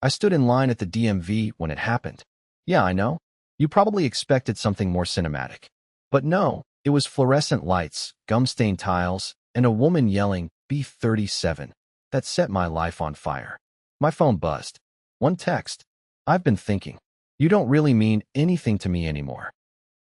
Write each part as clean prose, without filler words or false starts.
I stood in line at the DMV when it happened. Yeah, I know. You probably expected something more cinematic. But no, it was fluorescent lights, gum-stained tiles, and a woman yelling, B37, that set my life on fire. My phone buzzed. One text. I've been thinking. You don't really mean anything to me anymore.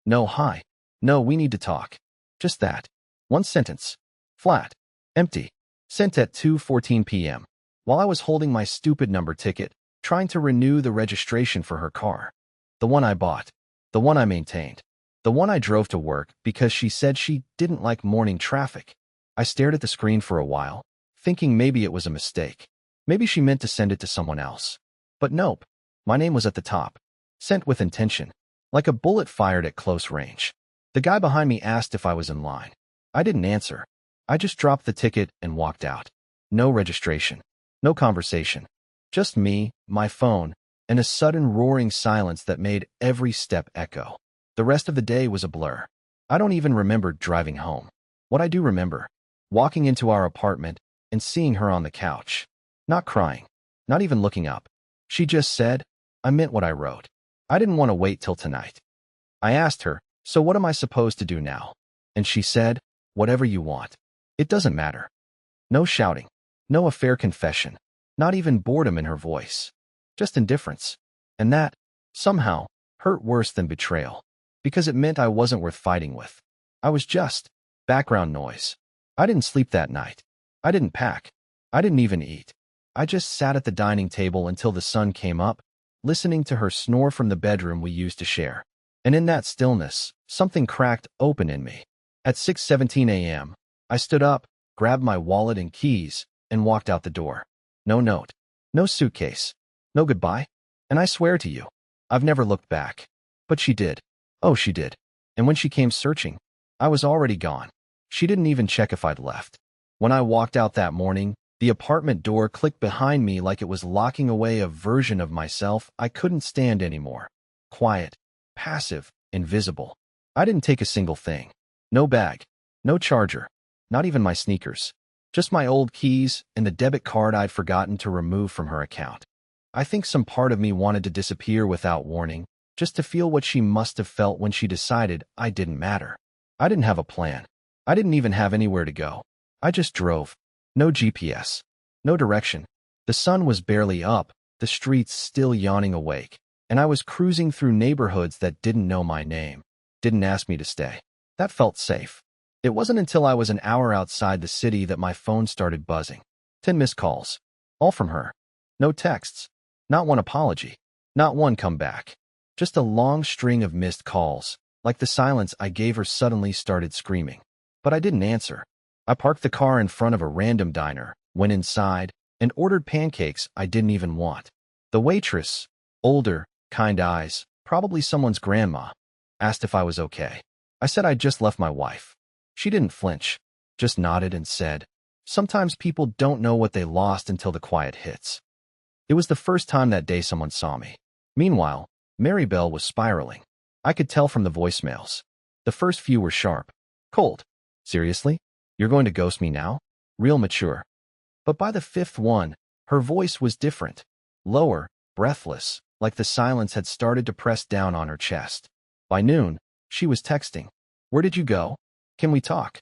No, hi. No, we need to talk. Just that. One sentence. Flat. Empty. Sent at 2:14 p.m. while I was holding my stupid number ticket, trying to renew the registration for her car. The one I bought. The one I maintained. The one I drove to work because she said she didn't like morning traffic. I stared at the screen for a while, thinking maybe it was a mistake. Maybe she meant to send it to someone else. But nope. My name was at the top. Sent with intention. Like a bullet fired at close range. The guy behind me asked if I was in line. I didn't answer. I just dropped the ticket and walked out. No registration. No conversation. Just me, my phone, and a sudden roaring silence that made every step echo. The rest of the day was a blur. I don't even remember driving home. What I do remember, walking into our apartment and seeing her on the couch. Not crying. Not even looking up. She just said, I meant what I wrote. I didn't want to wait till tonight. I asked her, so what am I supposed to do now? And she said, whatever you want. It doesn't matter. No shouting. No affair confession. Not even boredom in her voice. Just indifference. And that, somehow, hurt worse than betrayal. Because it meant I wasn't worth fighting with. I was just background noise. I didn't sleep that night. I didn't pack. I didn't even eat. I just sat at the dining table until the sun came up, listening to her snore from the bedroom we used to share. And in that stillness, something cracked open in me. At 6:17 a.m., I stood up, grabbed my wallet and keys, and walked out the door. No note. No suitcase. No goodbye. And I swear to you, I've never looked back. But she did. Oh, she did. And when she came searching, I was already gone. She didn't even check if I'd left. When I walked out that morning, the apartment door clicked behind me like it was locking away a version of myself I couldn't stand anymore. Quiet, passive, invisible. I didn't take a single thing. No bag. No charger. Not even my sneakers. Just my old keys and the debit card I'd forgotten to remove from her account. I think some part of me wanted to disappear without warning, just to feel what she must have felt when she decided I didn't matter. I didn't have a plan. I didn't even have anywhere to go. I just drove. No GPS. No direction. The sun was barely up, the streets still yawning awake, and I was cruising through neighborhoods that didn't know my name, didn't ask me to stay. That felt safe. It wasn't until I was an hour outside the city that my phone started buzzing. 10 missed calls. All from her. No texts. Not one apology. Not one comeback. Just a long string of missed calls, like the silence I gave her suddenly started screaming. But I didn't answer. I parked the car in front of a random diner, went inside, and ordered pancakes I didn't even want. The waitress, older, kind eyes, probably someone's grandma, asked if I was okay. I said I'd just left my wife. She didn't flinch, just nodded and said, sometimes people don't know what they lost until the quiet hits. It was the first time that day someone saw me. Meanwhile, Mary Bell was spiraling. I could tell from the voicemails. The first few were sharp. Cold. Seriously? You're going to ghost me now? Real mature. But by the fifth one, her voice was different. Lower, breathless, like the silence had started to press down on her chest. By noon, she was texting. Where did you go? Can we talk?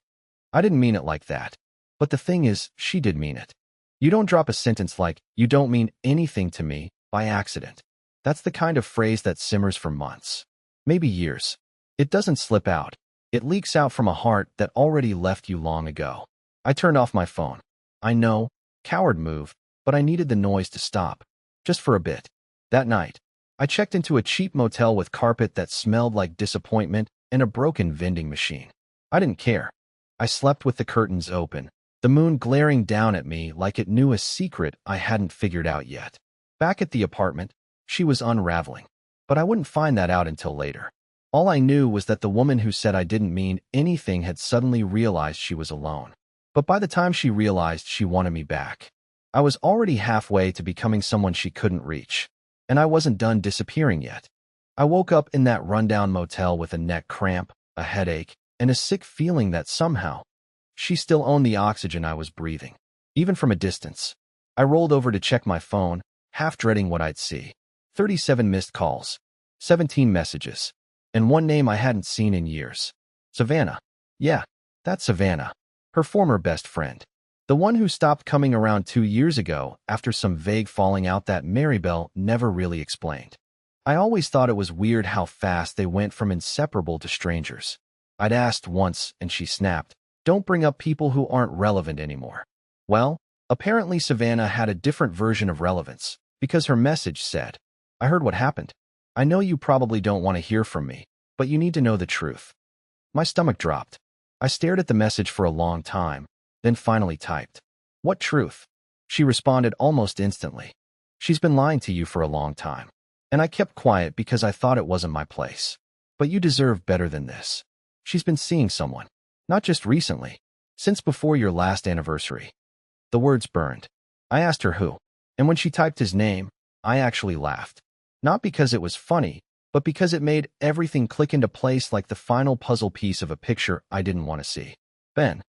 I didn't mean it like that. But the thing is, she did mean it. You don't drop a sentence like, you don't mean anything to me, by accident. That's the kind of phrase that simmers for months. Maybe years. It doesn't slip out. It leaks out from a heart that already left you long ago. I turned off my phone. I know, coward move, but I needed the noise to stop. Just for a bit. That night, I checked into a cheap motel with carpet that smelled like disappointment and a broken vending machine. I didn't care. I slept with the curtains open, the moon glaring down at me like it knew a secret I hadn't figured out yet. Back at the apartment, she was unraveling, but I wouldn't find that out until later. All I knew was that the woman who said I didn't mean anything had suddenly realized she was alone. But by the time she realized she wanted me back, I was already halfway to becoming someone she couldn't reach, and I wasn't done disappearing yet. I woke up in that rundown motel with a neck cramp, a headache, and a sick feeling that somehow she still owned the oxygen I was breathing, even from a distance. I rolled over to check my phone, half dreading what I'd see. 37 missed calls, 17 messages, and one name I hadn't seen in years. Savannah. Yeah, that's Savannah. Her former best friend. The one who stopped coming around 2 years ago after some vague falling out that Maribel never really explained. I always thought it was weird how fast they went from inseparable to strangers. I'd asked once, and she snapped, "Don't bring up people who aren't relevant anymore." Well, apparently Savannah had a different version of relevance, because her message said, "I heard what happened. I know you probably don't want to hear from me, but you need to know the truth." My stomach dropped. I stared at the message for a long time, then finally typed, "What truth?" She responded almost instantly. "She's been lying to you for a long time." And I kept quiet because I thought it wasn't my place. "But you deserve better than this. She's been seeing someone. Not just recently. Since before your last anniversary." The words burned. I asked her who. And when she typed his name, I actually laughed. Not because it was funny, but because it made everything click into place like the final puzzle piece of a picture I didn't want to see. Ben.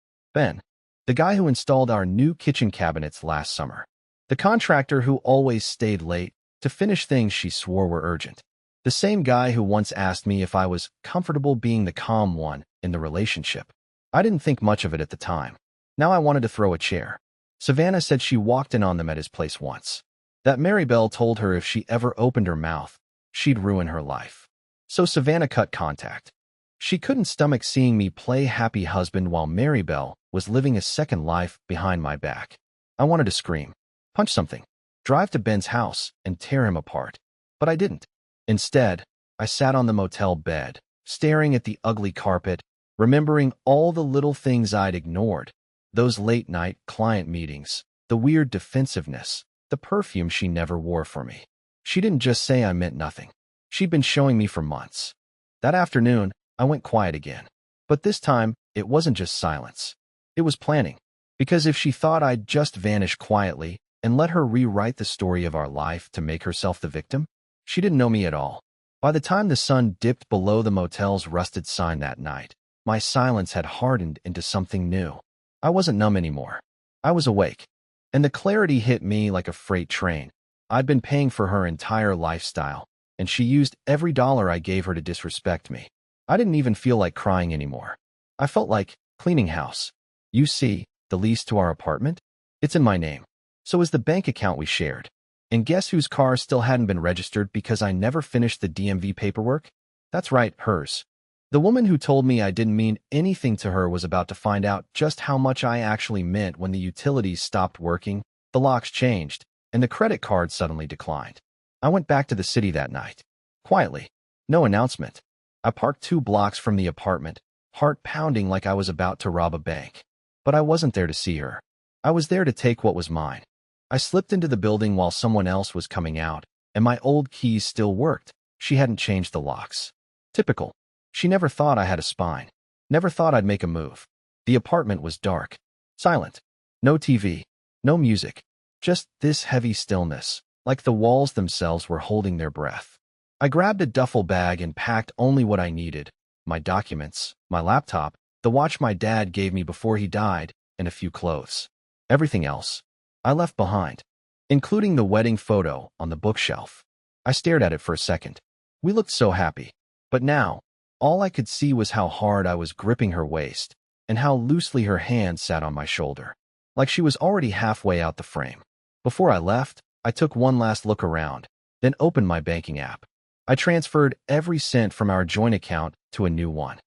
The guy who installed our new kitchen cabinets last summer. The contractor who always stayed late to finish things she swore were urgent. The same guy who once asked me if I was comfortable being the calm one in the relationship. I didn't think much of it at the time. Now I wanted to throw a chair. Savannah said she walked in on them at his place once. That Maribel told her if she ever opened her mouth, she'd ruin her life. So Savannah cut contact. She couldn't stomach seeing me play happy husband while Maribel was living a second life behind my back. I wanted to scream, punch something, drive to Ben's house and tear him apart. But I didn't. Instead, I sat on the motel bed, staring at the ugly carpet, remembering all the little things I'd ignored. Those late-night client meetings, the weird defensiveness, the perfume she never wore for me. She didn't just say I meant nothing. She'd been showing me for months. That afternoon, I went quiet again. But this time, it wasn't just silence. It was planning. Because if she thought I'd just vanish quietly and let her rewrite the story of our life to make herself the victim, she didn't know me at all. By the time the sun dipped below the motel's rusted sign that night, my silence had hardened into something new. I wasn't numb anymore. I was awake. And the clarity hit me like a freight train. I'd been paying for her entire lifestyle, and she used every dollar I gave her to disrespect me. I didn't even feel like crying anymore. I felt like cleaning house. You see, the lease to our apartment? It's in my name. So is the bank account we shared. And guess whose car still hadn't been registered because I never finished the DMV paperwork? That's right, hers. The woman who told me I didn't mean anything to her was about to find out just how much I actually meant when the utilities stopped working, the locks changed, and the credit card suddenly declined. I went back to the city that night. Quietly. No announcement. I parked 2 blocks from the apartment, heart pounding like I was about to rob a bank. But I wasn't there to see her. I was there to take what was mine. I slipped into the building while someone else was coming out, and my old keys still worked. She hadn't changed the locks. Typical. She never thought I had a spine. Never thought I'd make a move. The apartment was dark. Silent. No TV. No music. Just this heavy stillness, like the walls themselves were holding their breath. I grabbed a duffel bag and packed only what I needed. My documents, my laptop, the watch my dad gave me before he died, and a few clothes. Everything else, I left behind, including the wedding photo on the bookshelf. I stared at it for a second. We looked so happy. But now, all I could see was how hard I was gripping her waist, and how loosely her hand sat on my shoulder, like she was already halfway out the frame. Before I left, I took one last look around, then opened my banking app. I transferred every cent from our joint account to a new one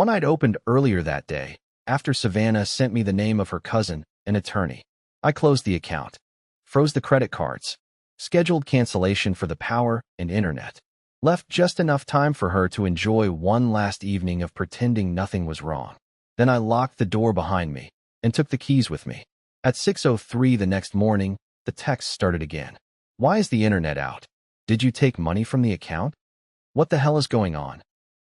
I'd opened earlier that day, after Savannah sent me the name of her cousin, an attorney. I closed the account, froze the credit cards, scheduled cancellation for the power and internet, left just enough time for her to enjoy one last evening of pretending nothing was wrong. Then I locked the door behind me and took the keys with me. At 6:03 the next morning, the text started again. Why is the internet out? Did you take money from the account? What the hell is going on?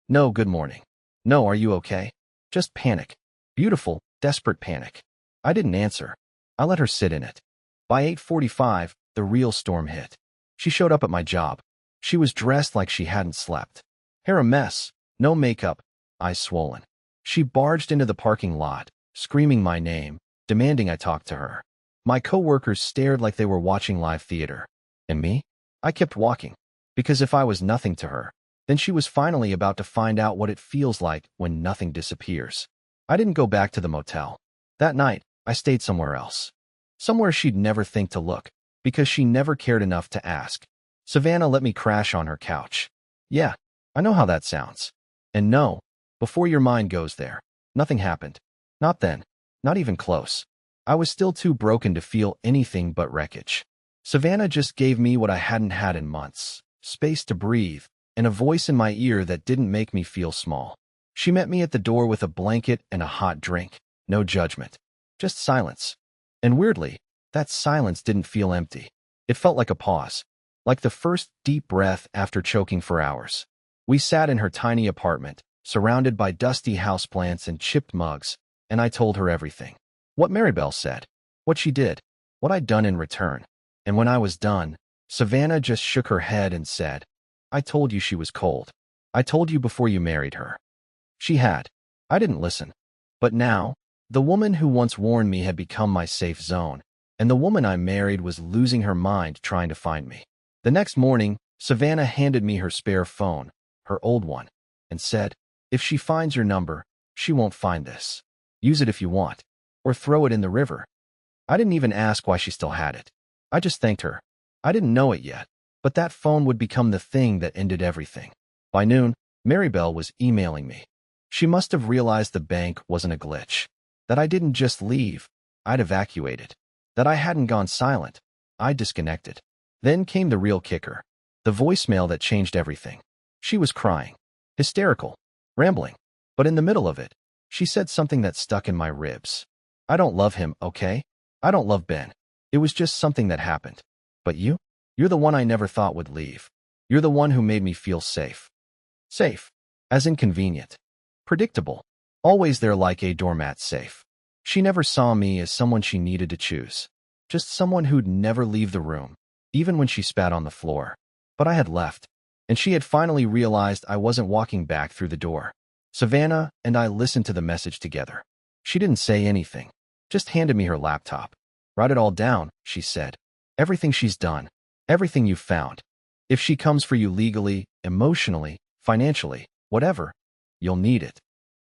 No, good morning. No, are you okay? Just panic. Beautiful, desperate panic. I didn't answer. I let her sit in it. By 8:45, the real storm hit. She showed up at my job. She was dressed like she hadn't slept. Hair a mess, no makeup, eyes swollen. She barged into the parking lot, screaming my name, demanding I talk to her. My coworkers stared like they were watching live theater. And me? I kept walking. Because if I was nothing to her, then she was finally about to find out what it feels like when nothing disappears. I didn't go back to the motel. That night, I stayed somewhere else. Somewhere she'd never think to look, because she never cared enough to ask. Savannah let me crash on her couch. Yeah, I know how that sounds. And no, before your mind goes there, nothing happened. Not then, not even close. I was still too broken to feel anything but wreckage. Savannah just gave me what I hadn't had in months, space to breathe, and a voice in my ear that didn't make me feel small. She met me at the door with a blanket and a hot drink. No judgment. Just silence. And weirdly, that silence didn't feel empty. It felt like a pause. Like the first deep breath after choking for hours. We sat in her tiny apartment, surrounded by dusty houseplants and chipped mugs, and I told her everything. What Maribel said. What she did. What I'd done in return. And when I was done, Savannah just shook her head and said, I told you she was cold. I told you before you married her. She had. I didn't listen. But now, the woman who once warned me had become my safe zone, and the woman I married was losing her mind trying to find me. The next morning, Savannah handed me her spare phone, her old one, and said, if she finds your number, she won't find this. Use it if you want, or throw it in the river. I didn't even ask why she still had it. I just thanked her. I didn't know it yet, but that phone would become the thing that ended everything. By noon, Maribel was emailing me. She must have realized the bank wasn't a glitch. That I didn't just leave, I'd evacuated. That I hadn't gone silent, I disconnected. Then came the real kicker. The voicemail that changed everything. She was crying. Hysterical. Rambling. But in the middle of it, she said something that stuck in my ribs. I don't love him, okay? I don't love Ben. It was just something that happened. But you? You're the one I never thought would leave. You're the one who made me feel safe. Safe. As inconvenient. Predictable. Always there like a doormat safe. She never saw me as someone she needed to choose. Just someone who'd never leave the room, even when she spat on the floor. But I had left, and she had finally realized I wasn't walking back through the door. Savannah and I listened to the message together. She didn't say anything, just handed me her laptop. Write it all down, she said. Everything she's done, everything you've found. If she comes for you legally, emotionally, financially, whatever, you'll need it.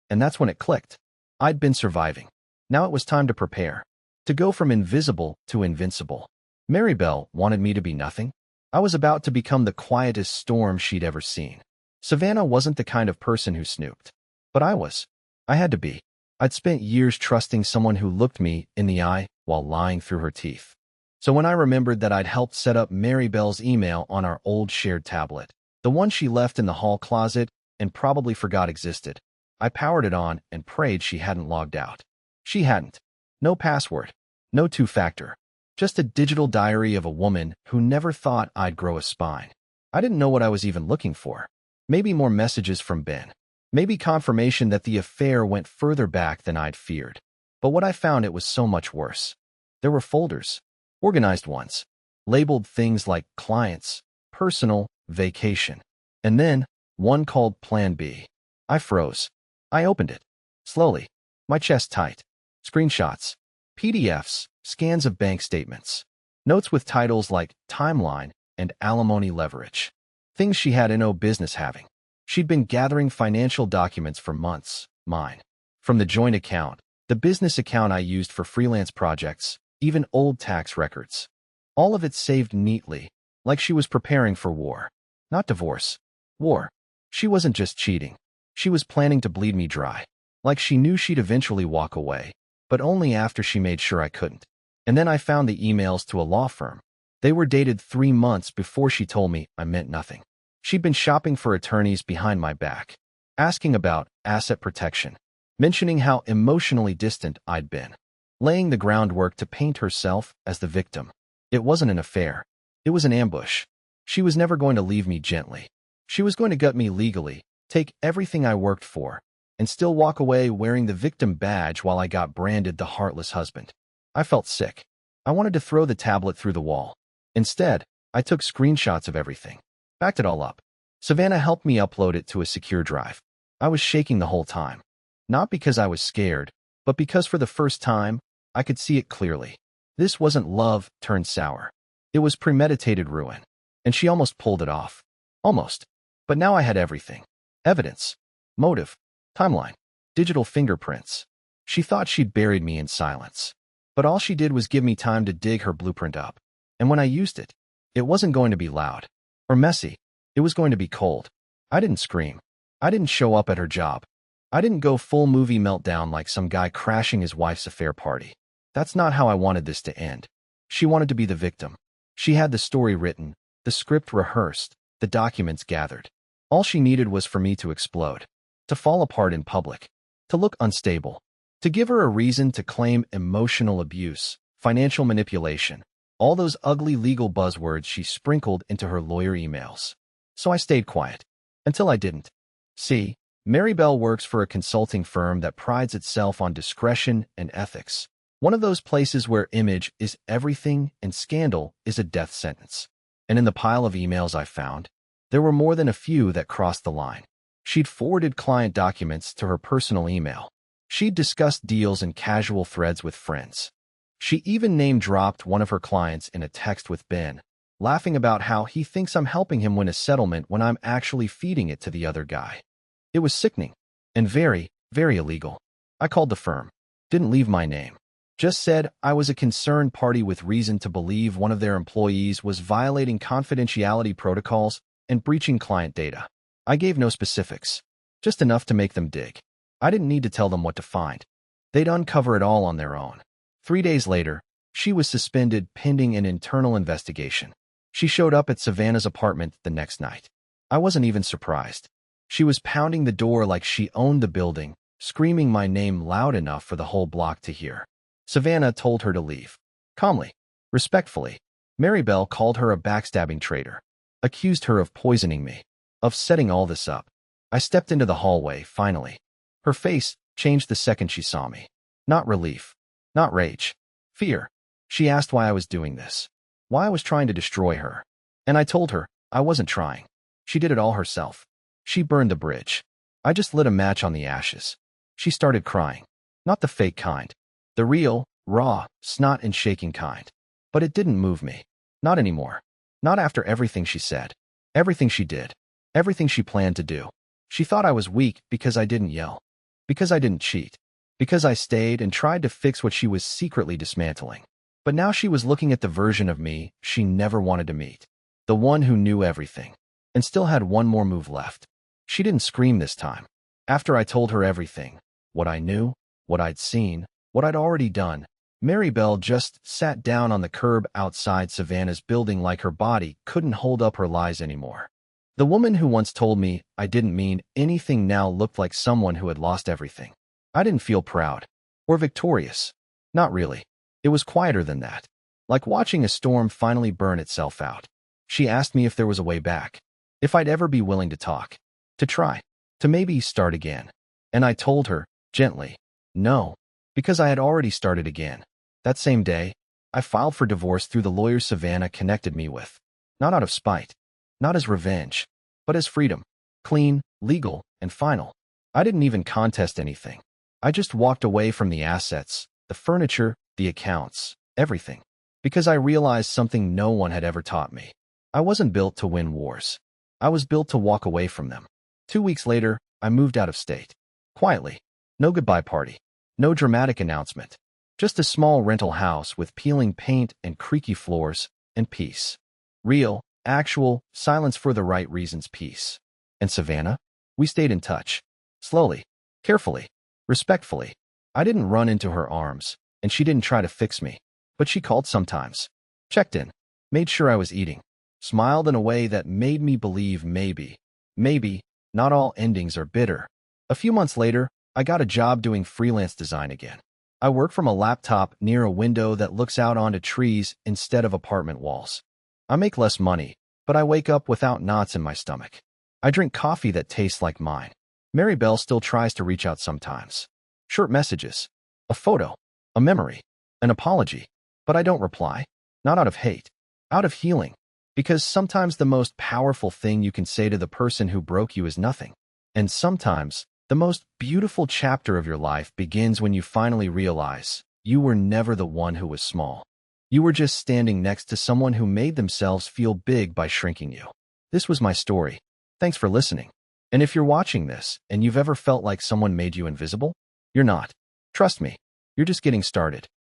And that's when it clicked. I'd been surviving. Now it was time to prepare. To go from invisible to invincible. Maribel wanted me to be nothing. I was about to become the quietest storm she'd ever seen. Savannah wasn't the kind of person who snooped. But I was. I had to be. I'd spent years trusting someone who looked me in the eye while lying through her teeth. So when I remembered that I'd helped set up Maribel's email on our old shared tablet, the one she left in the hall closet and probably forgot existed, I powered it on and prayed she hadn't logged out. She hadn't. No password. No two-factor. Just a digital diary of a woman who never thought I'd grow a spine. I didn't know what I was even looking for. Maybe more messages from Ben. Maybe confirmation that the affair went further back than I'd feared. But what I found, it was so much worse. There were folders. Organized ones. Labeled things like clients, personal, vacation. And then, one called Plan B. I froze. I opened it. Slowly. My chest tight. Screenshots. PDFs. Scans of bank statements. Notes with titles like Timeline and Alimony Leverage. Things she had no business having. She'd been gathering financial documents for months, mine. From the joint account, the business account I used for freelance projects, even old tax records. All of it saved neatly, like she was preparing for war. Not divorce. War. She wasn't just cheating. She was planning to bleed me dry. Like she knew she'd eventually walk away, but only after she made sure I couldn't. And then I found the emails to a law firm. They were dated 3 months before she told me I meant nothing. She'd been shopping for attorneys behind my back, asking about asset protection, mentioning how emotionally distant I'd been, laying the groundwork to paint herself as the victim. It wasn't an affair. It was an ambush. She was never going to leave me gently. She was going to gut me legally, take everything I worked for, and still walk away wearing the victim badge while I got branded the heartless husband. I felt sick. I wanted to throw the tablet through the wall. Instead, I took screenshots of everything, backed it all up. Savannah helped me upload it to a secure drive. I was shaking the whole time. Not because I was scared, but because for the first time, I could see it clearly. This wasn't love turned sour. It was premeditated ruin, and she almost pulled it off. Almost. But now I had everything. Evidence, motive, timeline, digital fingerprints. She thought she'd buried me in silence. But all she did was give me time to dig her blueprint up. And when I used it, it wasn't going to be loud or messy. It was going to be cold. I didn't scream. I didn't show up at her job. I didn't go full movie meltdown like some guy crashing his wife's affair party. That's not how I wanted this to end. She wanted to be the victim. She had the story written, the script rehearsed, the documents gathered. All she needed was for me to explode, to fall apart in public, to look unstable, to give her a reason to claim emotional abuse, financial manipulation, all those ugly legal buzzwords she sprinkled into her lawyer emails. So I stayed quiet. Until I didn't. See, Mary Bell works for a consulting firm that prides itself on discretion and ethics. One of those places where image is everything and scandal is a death sentence. And in the pile of emails I found, there were more than a few that crossed the line. She'd forwarded client documents to her personal email. She'd discussed deals in casual threads with friends. She even name-dropped one of her clients in a text with Ben, laughing about how he thinks I'm helping him win a settlement when I'm actually feeding it to the other guy. It was sickening and very, very illegal. I called the firm. Didn't leave my name. Just said I was a concerned party with reason to believe one of their employees was violating confidentiality protocols and breaching client data. I gave no specifics, just enough to make them dig. I didn't need to tell them what to find. They'd uncover it all on their own. 3 days later, she was suspended pending an internal investigation. She showed up at Savannah's apartment the next night. I wasn't even surprised. She was pounding the door like she owned the building, screaming my name loud enough for the whole block to hear. Savannah told her to leave. Calmly, respectfully. Mary Bell called her a backstabbing traitor, accused her of poisoning me, of setting all this up. I stepped into the hallway, finally. Her face changed the second she saw me. Not relief, not rage, fear. She asked why I was doing this, why I was trying to destroy her. And I told her I wasn't trying. She did it all herself. She burned the bridge. I just lit a match on the ashes. She started crying. Not the fake kind. The real, raw, snot and shaking kind. But it didn't move me. Not anymore. Not after everything she said. Everything she did. Everything she planned to do. She thought I was weak because I didn't yell. Because I didn't cheat. Because I stayed and tried to fix what she was secretly dismantling. But now she was looking at the version of me she never wanted to meet. The one who knew everything. And still had one more move left. She didn't scream this time. After I told her everything, what I knew, what I'd seen, what I'd already done, Mary Bell just sat down on the curb outside Savannah's building like her body couldn't hold up her lies anymore. The woman who once told me I didn't mean anything now looked like someone who had lost everything. I didn't feel proud or victorious. Not really. It was quieter than that. Like watching a storm finally burn itself out. She asked me if there was a way back. If I'd ever be willing to talk. To try. To maybe start again. And I told her, gently, no. Because I had already started again. That same day, I filed for divorce through the lawyer Savannah connected me with. Not out of spite. Not as revenge. But as freedom. Clean, legal, and final. I didn't even contest anything. I just walked away from the assets, the furniture, the accounts, everything. Because I realized something no one had ever taught me. I wasn't built to win wars. I was built to walk away from them. 2 weeks later, I moved out of state. Quietly. No goodbye party. No dramatic announcement. Just a small rental house with peeling paint and creaky floors, and peace. Real, actual, silence for the right reasons peace. And Savannah? We stayed in touch. Slowly. Carefully. Respectfully. I didn't run into her arms, and she didn't try to fix me. But she called sometimes. Checked in. Made sure I was eating. Smiled in a way that made me believe maybe, not all endings are bitter. A few months later, I got a job doing freelance design again. I work from a laptop near a window that looks out onto trees instead of apartment walls. I make less money, but I wake up without knots in my stomach. I drink coffee that tastes like mine. Mary Bell still tries to reach out sometimes. Short messages, a photo, a memory, an apology. But I don't reply. Not out of hate. Out of healing. Because sometimes the most powerful thing you can say to the person who broke you is nothing. And sometimes, the most beautiful chapter of your life begins when you finally realize you were never the one who was small. You were just standing next to someone who made themselves feel big by shrinking you. This was my story. Thanks for listening. And if you're watching this and you've ever felt like someone made you invisible, you're not. Trust me, you're just getting started.